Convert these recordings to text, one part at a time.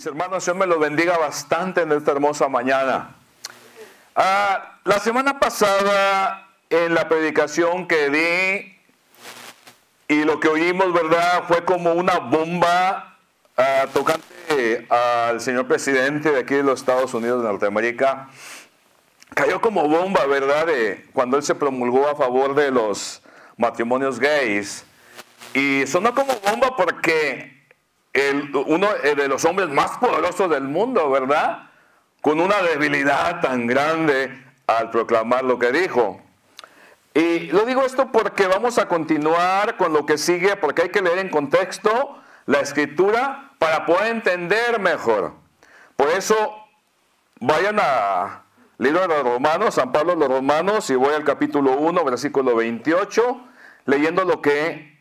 Mis hermanos, Dios me los bendiga bastante en esta hermosa mañana. La semana pasada, en la predicación que di, y lo que oímos, ¿verdad?, fue como una bomba tocante al señor presidente de aquí de los Estados Unidos de Norteamérica. Cayó como bomba, ¿verdad?, cuando él se promulgó a favor de los matrimonios gays. Y sonó como bomba porque uno de los hombres más poderosos del mundo, ¿verdad?, con una debilidad tan grande al proclamar lo que dijo. Y lo digo esto porque vamos a continuar con lo que sigue, porque hay que leer en contexto la Escritura para poder entender mejor. Por eso, vayan al libro de los Romanos, San Pablo de los Romanos, y voy al capítulo 1, versículo 28, leyendo lo que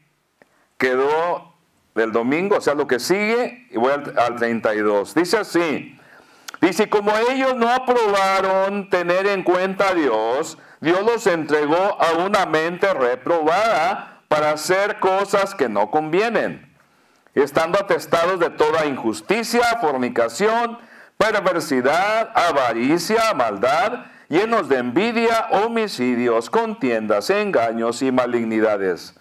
quedó del domingo, o sea, lo que sigue, y voy al 32. Dice así, dice, como ellos no aprobaron tener en cuenta a Dios, Dios los entregó a una mente reprobada para hacer cosas que no convienen, estando atestados de toda injusticia, fornicación, perversidad, avaricia, maldad, llenos de envidia, homicidios, contiendas, engaños y malignidades,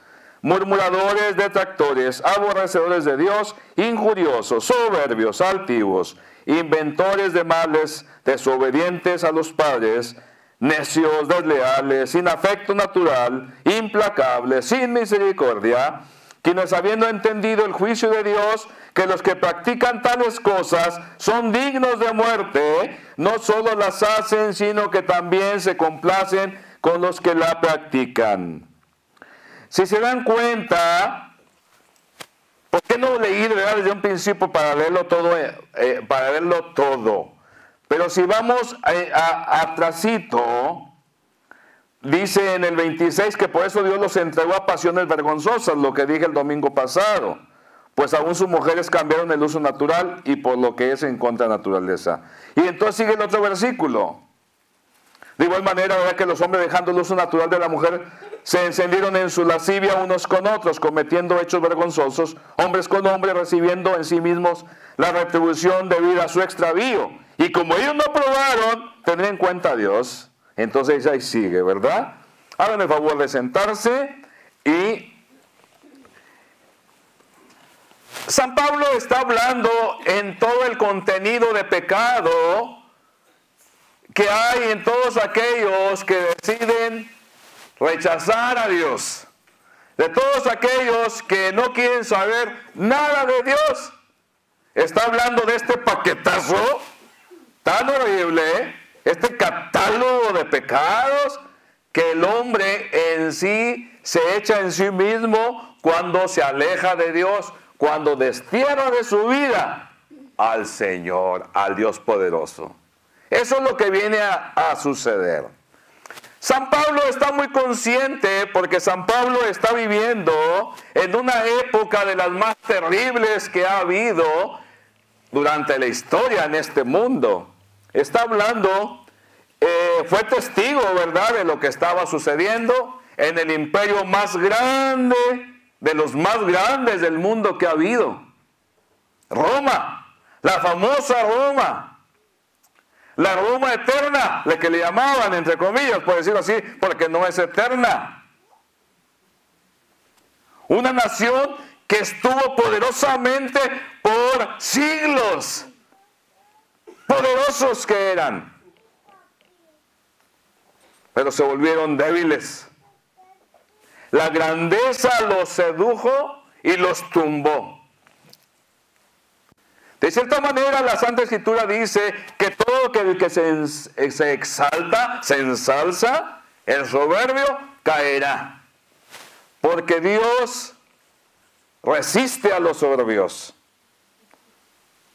murmuradores, detractores, aborrecedores de Dios, injuriosos, soberbios, altivos, inventores de males, desobedientes a los padres, necios, desleales, sin afecto natural, implacables, sin misericordia, quienes habiendo entendido el juicio de Dios, que los que practican tales cosas son dignos de muerte, no solo las hacen, sino que también se complacen con los que la practican. Si se dan cuenta, ¿por qué no leí desde un principio para leerlo todo? Pero si vamos atrasito, dice en el 26 que por eso Dios los entregó a pasiones vergonzosas, lo que dije el domingo pasado, pues aún sus mujeres cambiaron el uso natural y por lo que es en contra de naturaleza. Y entonces sigue el otro versículo. De igual manera, ¿verdad?, que los hombres, dejando el uso natural de la mujer, se encendieron en su lascivia unos con otros, cometiendo hechos vergonzosos, hombres con hombres, recibiendo en sí mismos la retribución debida a su extravío. Y como ellos no aprobaron tener en cuenta a Dios, entonces ahí sigue, ¿verdad? Hagan el favor de sentarse. Y San Pablo está hablando en todo el contenido de pecado que hay en todos aquellos que deciden rechazar a Dios, de todos aquellos que no quieren saber nada de Dios. Está hablando de este paquetazo tan horrible, este catálogo de pecados que el hombre en sí se echa en sí mismo cuando se aleja de Dios, cuando destierra de su vida al Señor, al Dios poderoso. Eso es lo que viene a suceder. San Pablo está muy consciente porque San Pablo está viviendo en una época de las más terribles que ha habido durante la historia en este mundo. Está hablando, fue testigo, ¿verdad?, de lo que estaba sucediendo en el imperio más grande, de los más grandes del mundo que ha habido. Roma, la famosa Roma. La Roma eterna, la que le llamaban, entre comillas, por decirlo así, porque no es eterna. Una nación que estuvo poderosamente por siglos. Poderosos que eran. Pero se volvieron débiles. La grandeza los sedujo y los tumbó. De cierta manera, la Santa Escritura dice que todo el que se exalta, se ensalza, el soberbio caerá. Porque Dios resiste a los soberbios.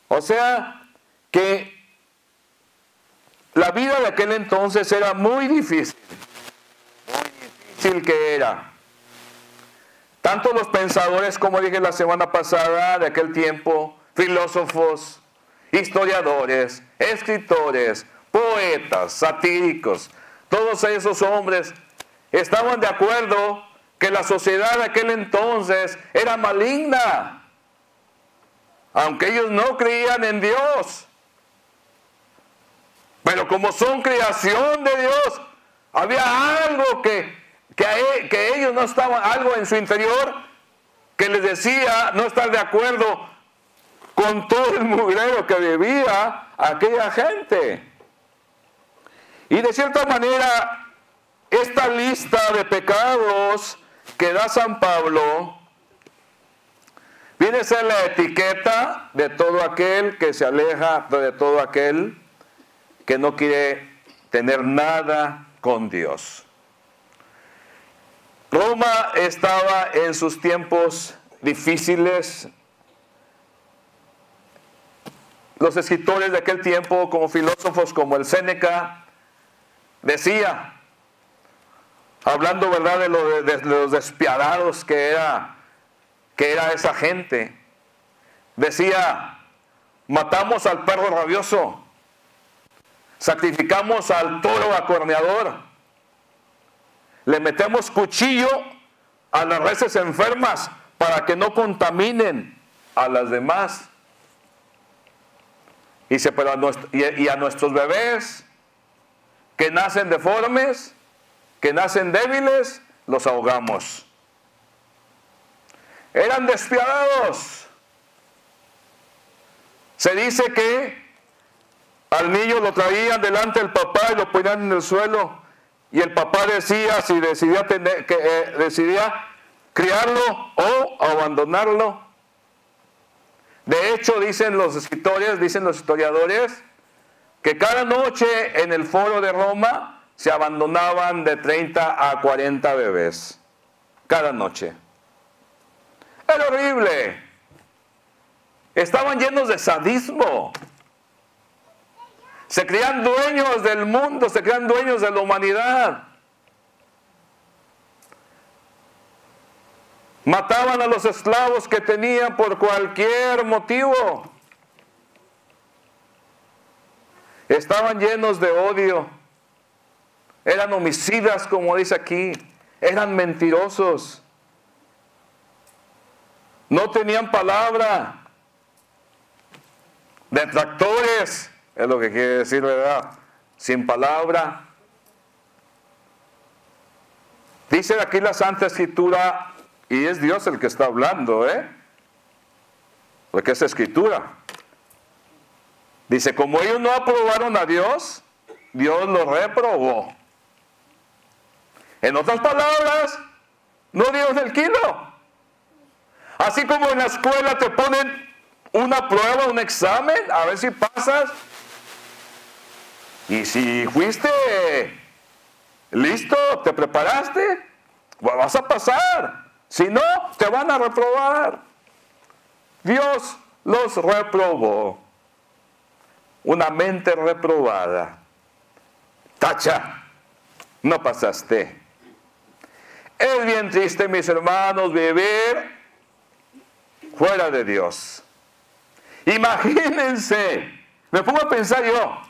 O sea, que la vida de aquel entonces era muy difícil. Muy difícil que era. Tanto los pensadores, como dije la semana pasada, de aquel tiempo, filósofos, historiadores, escritores, poetas, satíricos, todos esos hombres estaban de acuerdo que la sociedad de aquel entonces era maligna. aunque ellos no creían en Dios. Pero como son creación de Dios, había algo que ellos no estaban, algo en su interior que les decía no estar de acuerdo con todo el mugrero que vivía aquella gente. Y de cierta manera, esta lista de pecados que da San Pablo viene a ser la etiqueta de todo aquel que se aleja, de todo aquel que no quiere tener nada con Dios. Roma estaba en sus tiempos difíciles. Los escritores de aquel tiempo, como filósofos como el Séneca, decía, hablando, ¿verdad?, de los despiadados que era esa gente, decía: matamos al perro rabioso, sacrificamos al toro acorneador, le metemos cuchillo a las reses enfermas para que no contaminen a las demás. Dice, pero a nuestros bebés que nacen deformes, que nacen débiles, los ahogamos. Eran despiadados. Se dice que al niño lo traían delante del papá y lo ponían en el suelo, y el papá decía si decidía criarlo o abandonarlo. De hecho, dicen los escritores, dicen los historiadores, que cada noche en el foro de Roma se abandonaban de 30 a 40 bebés. Cada noche. Era horrible. Estaban llenos de sadismo. Se creían dueños del mundo, se creían dueños de la humanidad. Mataban a los esclavos que tenían por cualquier motivo. Estaban llenos de odio. Eran homicidas, como dice aquí. Eran mentirosos. No tenían palabra. Detractores, es lo que quiere decir, ¿verdad? Sin palabra. Dice aquí la Santa Escritura, y es Dios el que está hablando, porque es Escritura. Dice, como ellos no aprobaron a Dios, Dios los reprobó. En otras palabras, no dieron el kilo. Así como en la escuela te ponen una prueba, un examen, a ver si pasas. Y si fuiste listo, te preparaste, vas a pasar. Si no, te van a reprobar. Dios los reprobó. Una mente reprobada. Tacha, no pasaste. Es bien triste, mis hermanos, vivir fuera de Dios. Imagínense, me pongo a pensar yo,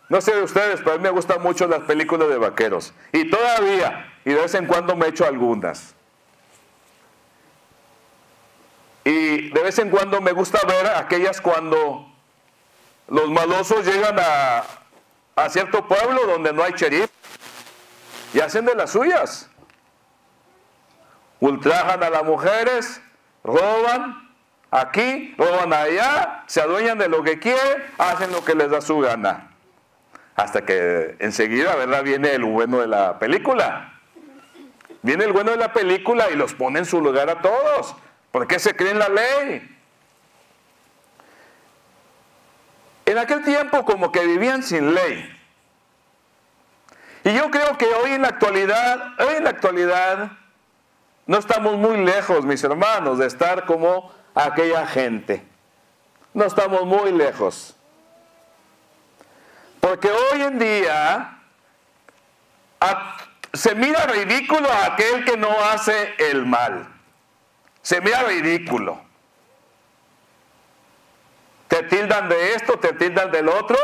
no sé de ustedes, pero a mí me gustan mucho las películas de vaqueros, y todavía, y de vez en cuando me echo algunas, y de vez en cuando me gusta ver aquellas cuando los malosos llegan a cierto pueblo donde no hay sheriff, y hacen de las suyas, ultrajan a las mujeres, roban aquí, roban allá, se adueñan de lo que quieren, hacen lo que les da su gana. Hasta que enseguida, ¿verdad?, viene el bueno de la película. Viene el bueno de la película y los pone en su lugar a todos. ¿Por qué se creen la ley? En aquel tiempo como que vivían sin ley. Y yo creo que hoy en la actualidad, no estamos muy lejos, mis hermanos, de estar como aquella gente. No estamos muy lejos. Porque hoy en día se mira ridículo a aquel que no hace el mal. Se mira ridículo. Te tildan de esto, te tildan del otro.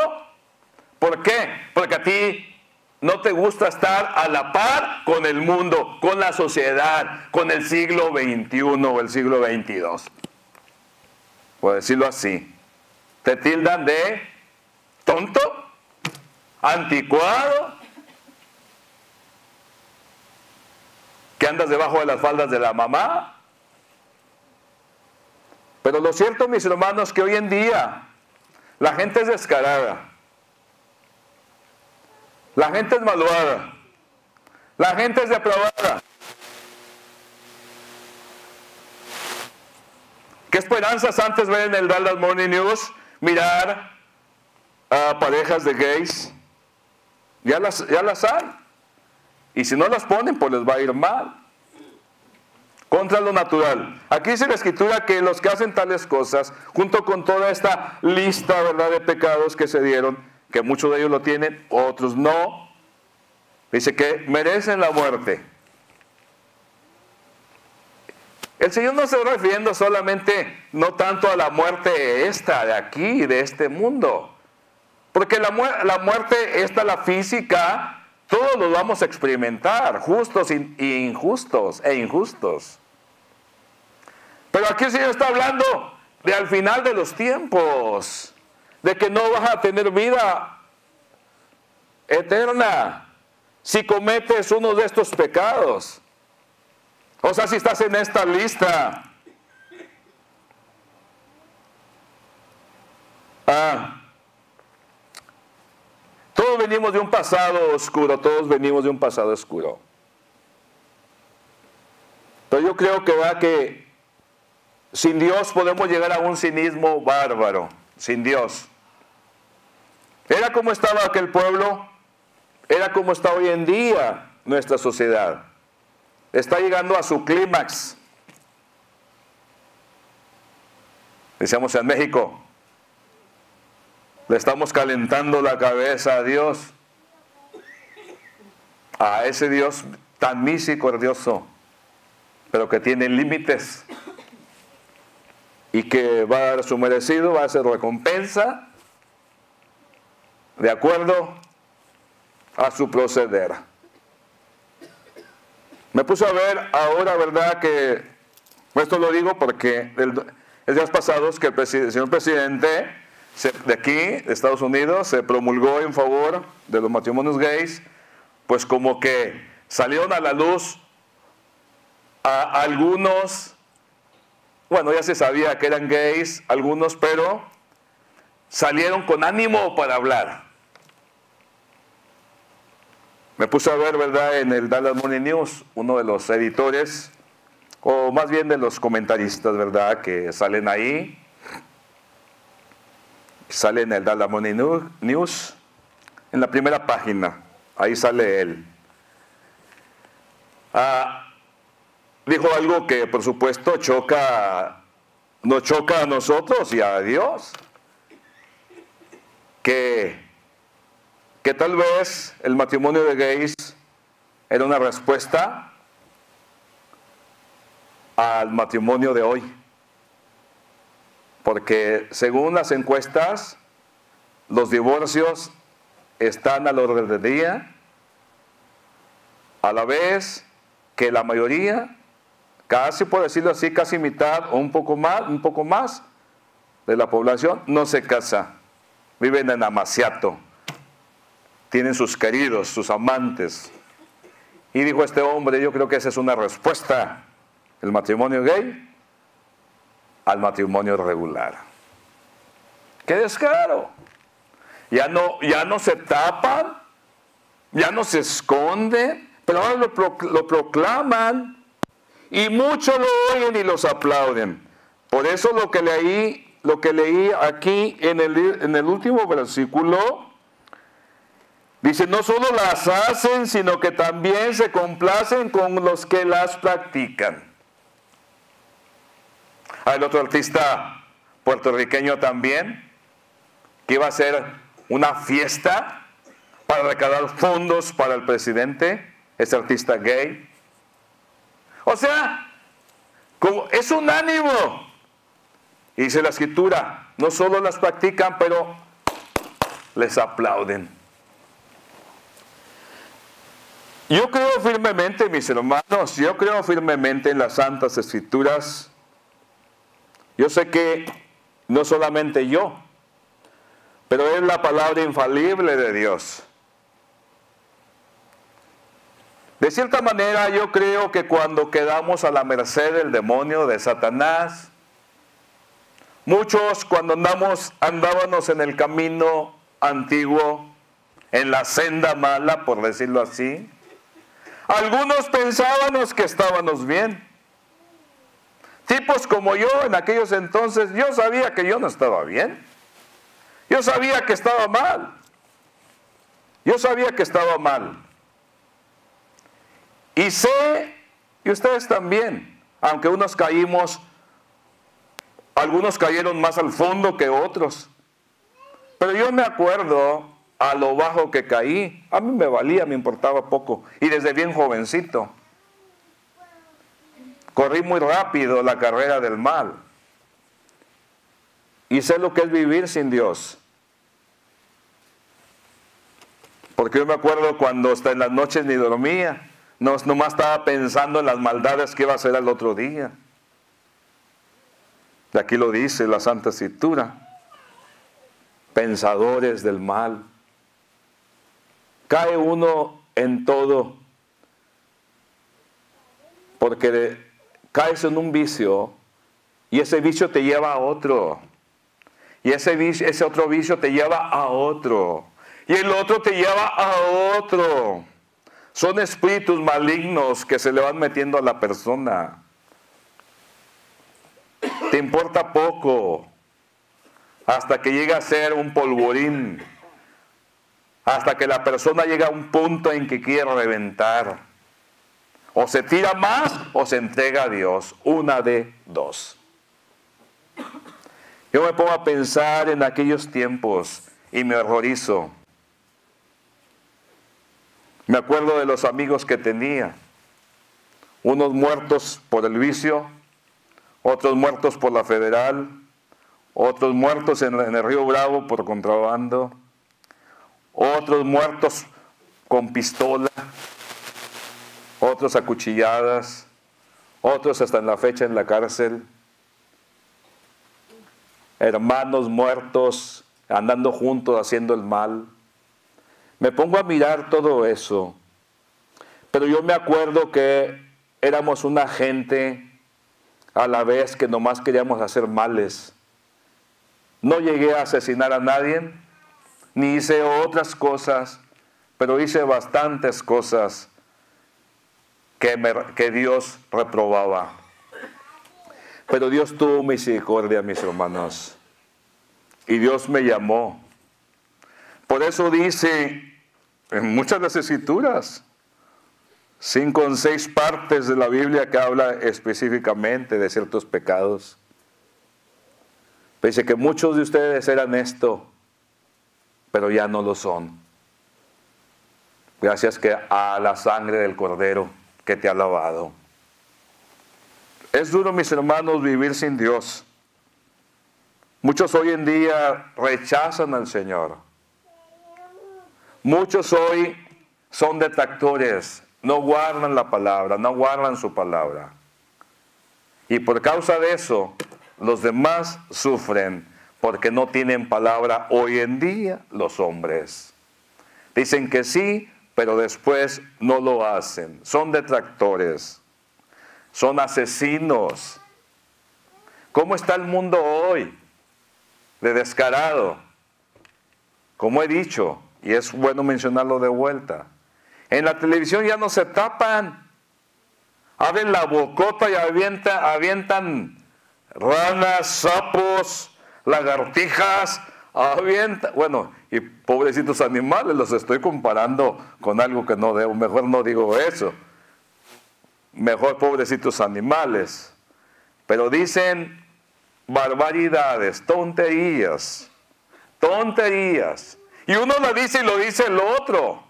¿Por qué? Porque a ti no te gusta estar a la par con el mundo, con la sociedad, con el siglo XXI o el siglo XXII. por decirlo así. Te tildan de tonto, anticuado, que andas debajo de las faldas de la mamá. Pero lo cierto, mis hermanos, que hoy en día la gente es descarada, la gente es malvada, la gente es depravada. ¿Qué esperanzas antes ver en el Dallas Morning News? Mirar a parejas de gays. Ya las hay. Y si no las ponen, pues les va a ir mal. Contra lo natural. Aquí dice la Escritura que los que hacen tales cosas, junto con toda esta lista, ¿verdad?, de pecados que se dieron, que muchos de ellos lo tienen, otros no, dice que merecen la muerte. El Señor no se está refiriendo solamente, no tanto a la muerte esta de aquí, de este mundo. Porque la muerte esta, la física, todos lo vamos a experimentar, justos e injustos. Pero aquí el Señor está hablando de al final de los tiempos, de que no vas a tener vida eterna si cometes uno de estos pecados. O sea, si estás en esta lista. Todos venimos de un pasado oscuro, Pero yo creo que sin Dios podemos llegar a un cinismo bárbaro, sin Dios. Era como estaba aquel pueblo, era como está hoy en día nuestra sociedad. Está llegando a su clímax. Decíamos en México, le estamos calentando la cabeza a Dios, a ese Dios tan misericordioso, pero que tiene límites y que va a dar su merecido, va a hacer recompensa de acuerdo a su proceder. Me puse a ver ahora, ¿verdad?, que esto lo digo porque el días pasados que el señor presidente de aquí, de Estados Unidos, se promulgó en favor de los matrimonios gays, pues como que salieron a la luz a algunos, bueno, ya se sabía que eran gays, algunos, pero salieron con ánimo para hablar. Me puse a ver, ¿verdad?, en el Dallas Morning News, uno de los editores, o más bien de los comentaristas, ¿verdad?, que salen ahí. Sale en el Dallas Morning News, en la primera página, ahí sale él. Dijo algo que por supuesto nos choca a nosotros y a Dios, que tal vez el matrimonio de gays era una respuesta al matrimonio de hoy. Porque según las encuestas, los divorcios están al orden del día, a la vez que la mayoría, casi por decirlo así, casi mitad o un poco más de la población no se casa, viven en amaciato, tienen sus queridos, sus amantes. Y dijo este hombre, yo creo que esa es una respuesta, el matrimonio gay al matrimonio regular. ¡Qué descaro! Ya no se tapan, ya no se esconden, pero ahora lo proclaman y muchos lo oyen y los aplauden. Por eso lo que leí aquí en el último versículo, dice, no solo las hacen, sino que también se complacen con los que las practican. El otro artista puertorriqueño también, que iba a hacer una fiesta para recaudar fondos para el presidente, ese artista gay. O sea, como es un ánimo. Y dice la Escritura, no solo las practican, pero les aplauden. Yo creo firmemente, mis hermanos, yo creo firmemente en las Santas Escrituras. Yo sé que no solamente yo, pero es la palabra infalible de Dios. De cierta manera, yo creo que cuando quedamos a la merced del demonio, de Satanás, muchos cuando andábamos en el camino antiguo, en la senda mala, por decirlo así, algunos pensábamos que estábamos bien. Tipos como yo en aquellos entonces, yo sabía que yo no estaba bien. Yo sabía que estaba mal. Yo sabía que estaba mal. Y sé, y ustedes también, aunque algunos cayeron más al fondo que otros. Pero yo me acuerdo a lo bajo que caí. A mí me valía, me importaba poco. Y desde bien jovencito. Corrí muy rápido la carrera del mal. Y sé lo que es vivir sin Dios. Porque yo me acuerdo cuando hasta en las noches ni dormía. Nomás estaba pensando en las maldades que iba a hacer al otro día. Y aquí lo dice la Santa Escritura. Pensadores del mal. Cae uno en todo. Porque caes en un vicio y ese vicio te lleva a otro. Y ese otro vicio te lleva a otro. Y el otro te lleva a otro. Son espíritus malignos que se le van metiendo a la persona. Te importa poco hasta que llega a ser un polvorín. Hasta que la persona llega a un punto en que quiere reventar. O se tira más o se entrega a Dios. Una de dos. Yo me pongo a pensar en aquellos tiempos y me horrorizo. Me acuerdo de los amigos que tenía. Unos muertos por el vicio, otros muertos por la federal, otros muertos en el Río Bravo por contrabando, otros muertos con pistola, otros acuchilladas, otros hasta en la fecha en la cárcel, hermanos muertos, andando juntos haciendo el mal. Me pongo a mirar todo eso, pero yo me acuerdo que éramos una gente a la vez que nomás queríamos hacer males. No llegué a asesinar a nadie, ni hice otras cosas, pero hice bastantes cosas que Dios reprobaba. Pero Dios tuvo misericordia, mis hermanos, y Dios me llamó. Por eso dice en muchas de las escrituras, 5 o 6 partes de la Biblia que habla específicamente de ciertos pecados. Dice que muchos de ustedes eran esto, pero ya no lo son. Gracias que a la sangre del Cordero que te ha lavado. Es duro, mis hermanos, vivir sin Dios. Muchos hoy en día rechazan al Señor. Muchos hoy son detractores, no guardan la palabra, no guardan su palabra. Y por causa de eso, los demás sufren porque no tienen palabra hoy en día los hombres. Dicen que sí, pero después no lo hacen. Son detractores, son asesinos. ¿Cómo está el mundo hoy? De descarado. Como he dicho, y es bueno mencionarlo de vuelta, en la televisión ya no se tapan, abren la bocota y avientan ranas, sapos, lagartijas, bueno, y pobrecitos animales, los estoy comparando con algo que no debo, mejor no digo eso, mejor pobrecitos animales, pero dicen barbaridades, tonterías, y uno lo dice y lo dice el otro.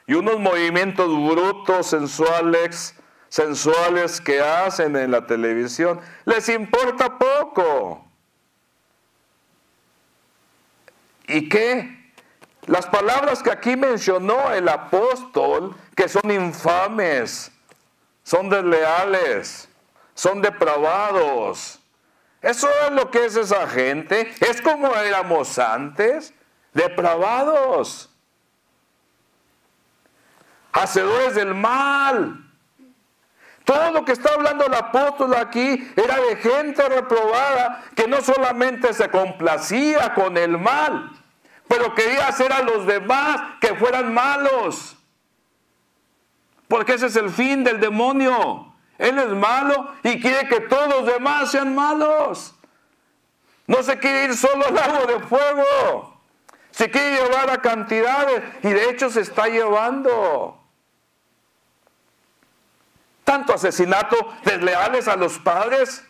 Y unos movimientos brutos, sensuales que hacen en la televisión, les importa poco. ¿Y qué? Las palabras que aquí mencionó el apóstol, que son infames, son desleales, son depravados, Eso es lo que es esa gente. Es como éramos antes, depravados, hacedores del mal. Todo lo que está hablando el apóstol aquí era de gente reprobada que no solamente se complacía con el mal, pero quería hacer a los demás que fueran malos. Porque ese es el fin del demonio. Él es malo y quiere que todos los demás sean malos. No se quiere ir solo al lago de fuego. Se quiere llevar a cantidades y de hecho se está llevando. Tanto asesinato desleales a los padres.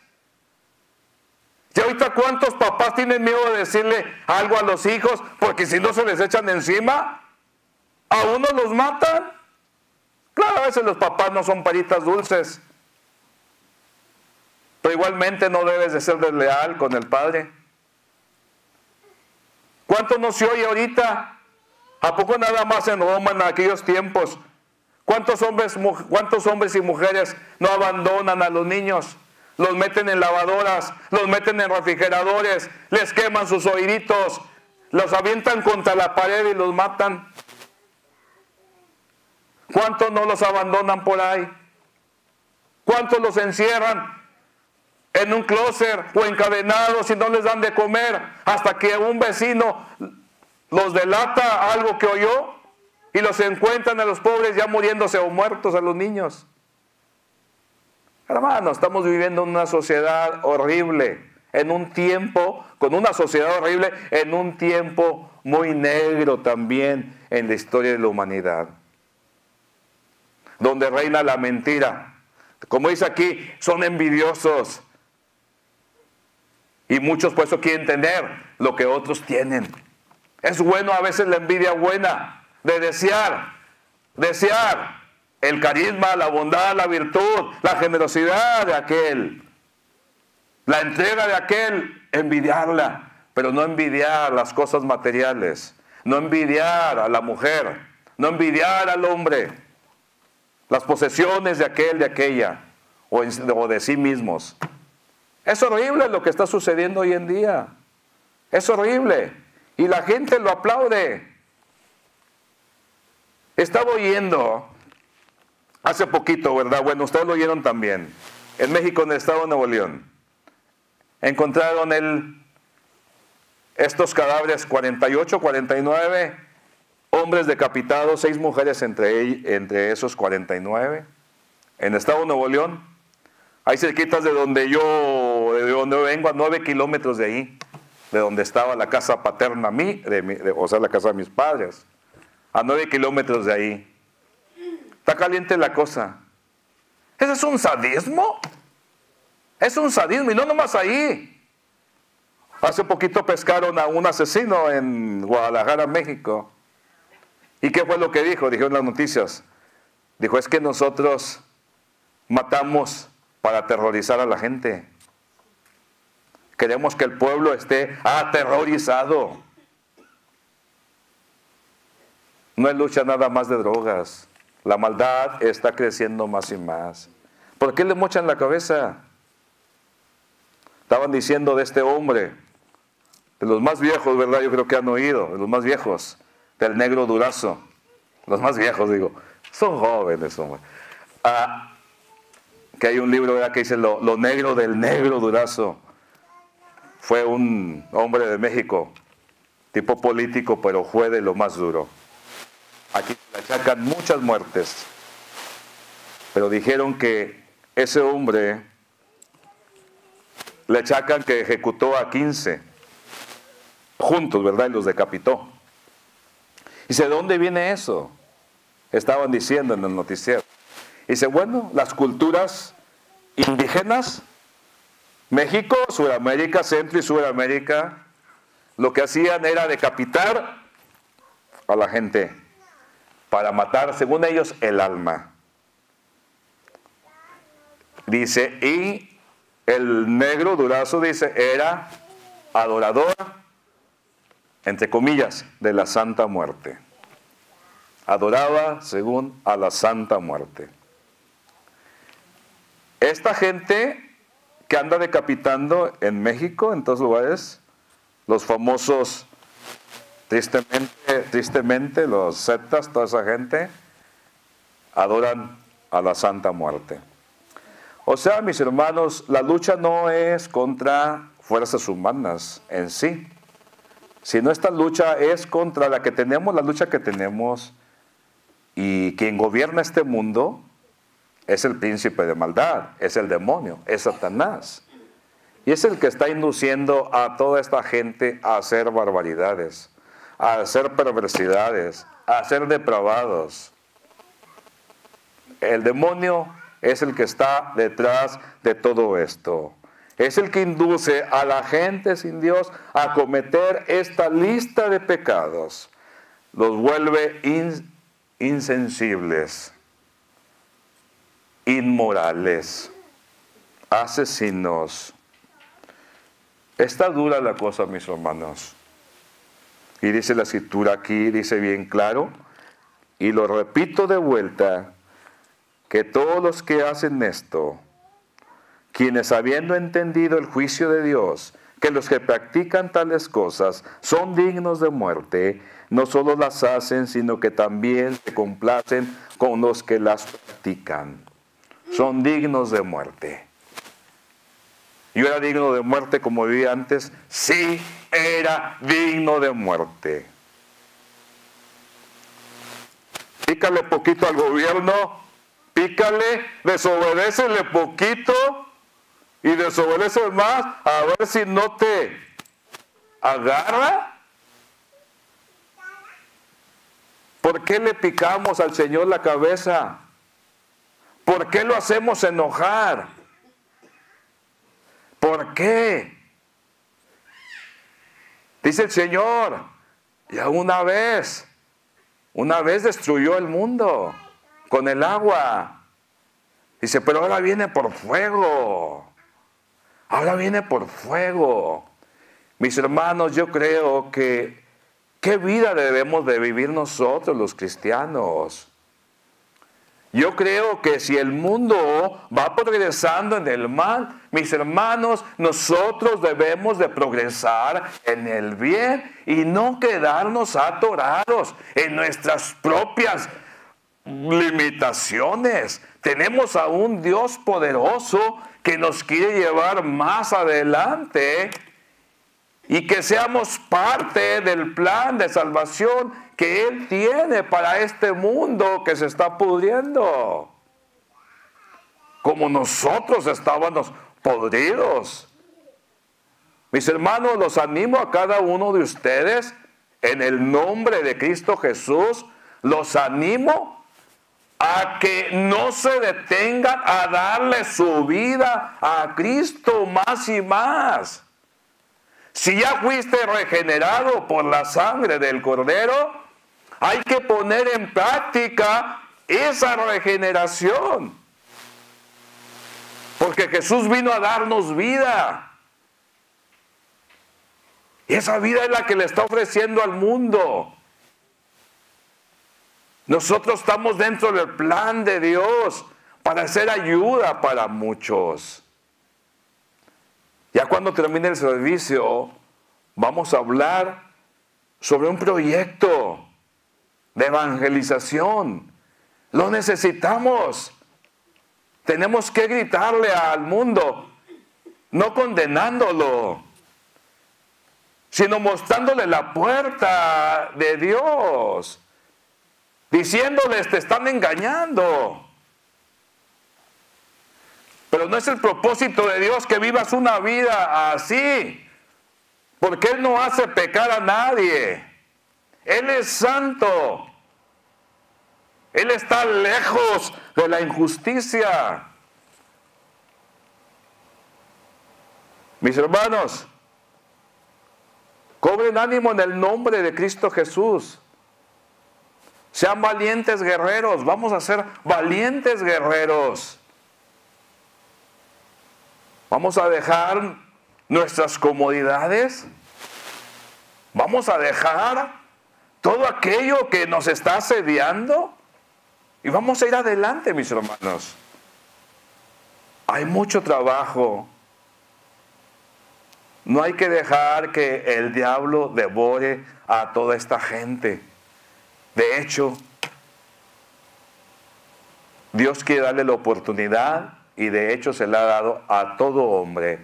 Y ahorita cuántos papás tienen miedo de decirle algo a los hijos porque si no se les echan encima, a uno los matan. Claro, a veces los papás no son paritas dulces, pero igualmente no debes de ser desleal con el padre. ¿Cuánto no se oye ahorita? ¿A poco nada más en Roma en aquellos tiempos? ¿Cuántos hombres y mujeres no abandonan a los niños? Los meten en lavadoras, los meten en refrigeradores, les queman sus oíditos, los avientan contra la pared y los matan. ¿Cuántos no los abandonan por ahí? ¿Cuántos los encierran en un closet o encadenados y no les dan de comer hasta que un vecino los delata algo que oyó y los encuentran a los pobres ya muriéndose o muertos a los niños? Hermano, estamos viviendo en una sociedad horrible, en un tiempo, con una sociedad horrible, en un tiempo muy negro también en la historia de la humanidad, donde reina la mentira. Como dice aquí, son envidiosos. Y muchos por eso quieren tener lo que otros tienen. Es bueno a veces la envidia buena, de desear el carisma, la bondad, la virtud, la generosidad de aquel, la entrega de aquel, envidiarla, pero no envidiar las cosas materiales, no envidiar a la mujer, no envidiar al hombre, las posesiones de aquel, de aquella, o de sí mismos. Es horrible lo que está sucediendo hoy en día. Es horrible. Y la gente lo aplaude. Estaba oyendo hace poquito, ¿verdad? Bueno, ustedes lo oyeron también. En México, en el estado de Nuevo León, encontraron estos cadáveres, 48, 49 hombres decapitados, 6 mujeres entre esos 49, en el estado de Nuevo León. Ahí cerquitas de donde vengo, a 9 kilómetros de ahí, de donde estaba la casa paterna o sea, la casa de mis padres, a 9 kilómetros de ahí. Está caliente la cosa. ¿Ese es un sadismo? Es un sadismo, y no nomás ahí. Hace poquito pescaron a un asesino en Guadalajara, México. ¿Y qué fue lo que dijo? Dijeron las noticias. Dijo, es que nosotros matamos para aterrorizar a la gente. Queremos que el pueblo esté aterrorizado. No es lucha nada más de drogas. La maldad está creciendo más y más. ¿Por qué le mochan la cabeza? Estaban diciendo de este hombre, de los más viejos, ¿verdad? Yo creo que han oído, de los más viejos, del negro Durazo. Los más viejos, digo, son jóvenes, hombre. Que hay un libro, ¿verdad?, que dice lo negro del negro Durazo. Fue un hombre de México, tipo político, pero fue de lo más duro. Aquí le achacan muchas muertes, pero dijeron que ese hombre le achacan que ejecutó a 15 juntos, ¿verdad? Y los decapitó. Dice, ¿de dónde viene eso? Estaban diciendo en el noticiero. Dice, bueno, las culturas indígenas, México, Sudamérica, Centro y Sudamérica, lo que hacían era decapitar a la gente para matar, según ellos, el alma. Dice, y el negro Durazo, dice, era adorador, entre comillas, de la Santa Muerte. Adoraba según a la Santa Muerte. Esta gente que anda decapitando en México, en todos lugares, los famosos, tristemente, los sectas, toda esa gente, adoran a la Santa Muerte. O sea, mis hermanos, la lucha no es contra fuerzas humanas en sí, sino esta lucha es contra la lucha que tenemos, y quien gobierna este mundo es el príncipe de maldad, es el demonio, es Satanás. Y es el que está induciendo a toda esta gente a hacer barbaridades, a hacer perversidades, a ser depravados. El demonio es el que está detrás de todo esto. Es el que induce a la gente sin Dios a cometer esta lista de pecados. Los vuelve insensibles, inmorales, asesinos. Está dura la cosa, mis hermanos. Y dice la Escritura aquí, dice bien claro, y lo repito de vuelta, que todos los que hacen esto, quienes habiendo entendido el juicio de Dios, que los que practican tales cosas son dignos de muerte, no solo las hacen, sino que también se complacen con los que las practican. Son dignos de muerte. Yo era digno de muerte como vivía antes. Sí, era digno de muerte. Pícale poquito al gobierno, pícale, desobedécele poquito y desobedece más, a ver si no te agarra. ¿Por qué le picamos al Señor la cabeza? ¿Por qué lo hacemos enojar? ¿Por qué? Dice el Señor, ya una vez destruyó el mundo con el agua. Dice, pero ahora viene por fuego. Ahora viene por fuego. Mis hermanos, yo creo que ¿qué vida debemos de vivir nosotros los cristianos? Yo creo que si el mundo va progresando en el mal, mis hermanos, nosotros debemos de progresar en el bien y no quedarnos atorados en nuestras propias limitaciones. Tenemos a un Dios poderoso que nos quiere llevar más adelante y que seamos parte del plan de salvación que Él tiene para este mundo que se está pudriendo. Como nosotros estábamos podridos. Mis hermanos, los animo a cada uno de ustedes, en el nombre de Cristo Jesús, los animo a que no se detengan a darle su vida a Cristo más y más. Si ya fuiste regenerado por la sangre del Cordero, hay que poner en práctica esa regeneración. Porque Jesús vino a darnos vida. Y esa vida es la que le está ofreciendo al mundo. Nosotros estamos dentro del plan de Dios para hacer ayuda para muchos. Ya cuando termine el servicio, vamos a hablar sobre un proyecto de evangelización. Lo necesitamos. Tenemos que gritarle al mundo, no condenándolo, sino mostrándole la puerta de Dios, diciéndoles, te están engañando. Pero no es el propósito de Dios que vivas una vida así, porque Él no hace pecar a nadie. Él es santo. Él está lejos de la injusticia. Mis hermanos, cobren ánimo en el nombre de Cristo Jesús. Sean valientes guerreros. Vamos a ser valientes guerreros. Vamos a dejar nuestras comodidades. Vamos a dejar todo aquello que nos está asediando y vamos a ir adelante, mis hermanos. Hay mucho trabajo No hay que dejar que el diablo devore a toda esta gente. De hecho, Dios quiere darle la oportunidad y de hecho se la ha dado a todo hombre.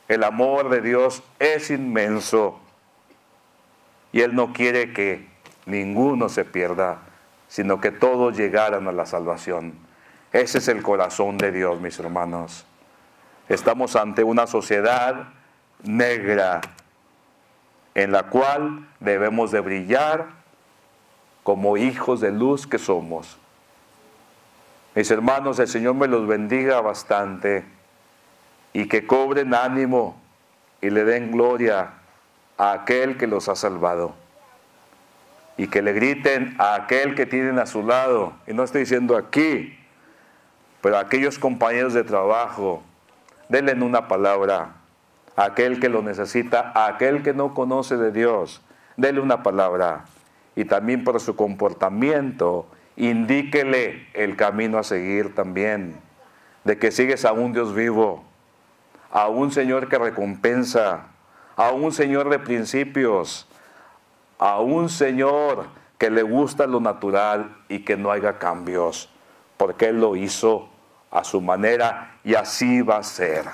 El amor de Dios es inmenso y Él no quiere que ninguno se pierda, sino que todos llegaran a la salvación. Ese es el corazón de Dios, mis hermanos. Estamos ante una sociedad negra en la cual debemos de brillar como hijos de luz que somos. Mis hermanos, el Señor me los bendiga bastante y que cobren ánimo y le den gloria a aquel que los ha salvado. Y que le griten a aquel que tienen a su lado, y no estoy diciendo aquí, pero a aquellos compañeros de trabajo, denle una palabra. A aquel que lo necesita, a aquel que no conoce de Dios, denle una palabra. Y también por su comportamiento, indíquele el camino a seguir también, de que sigues a un Dios vivo, a un Señor que recompensa, a un Señor de principios, a un Señor que le gusta lo natural y que no haya cambios, porque Él lo hizo a su manera y así va a ser.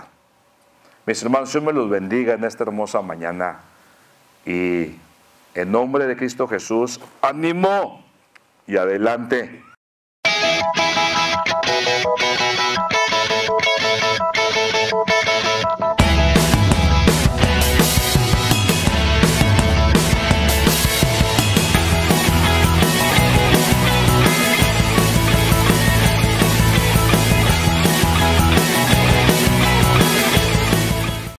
Mis hermanos, Dios me los bendiga en esta hermosa mañana y en nombre de Cristo Jesús, ánimo y adelante.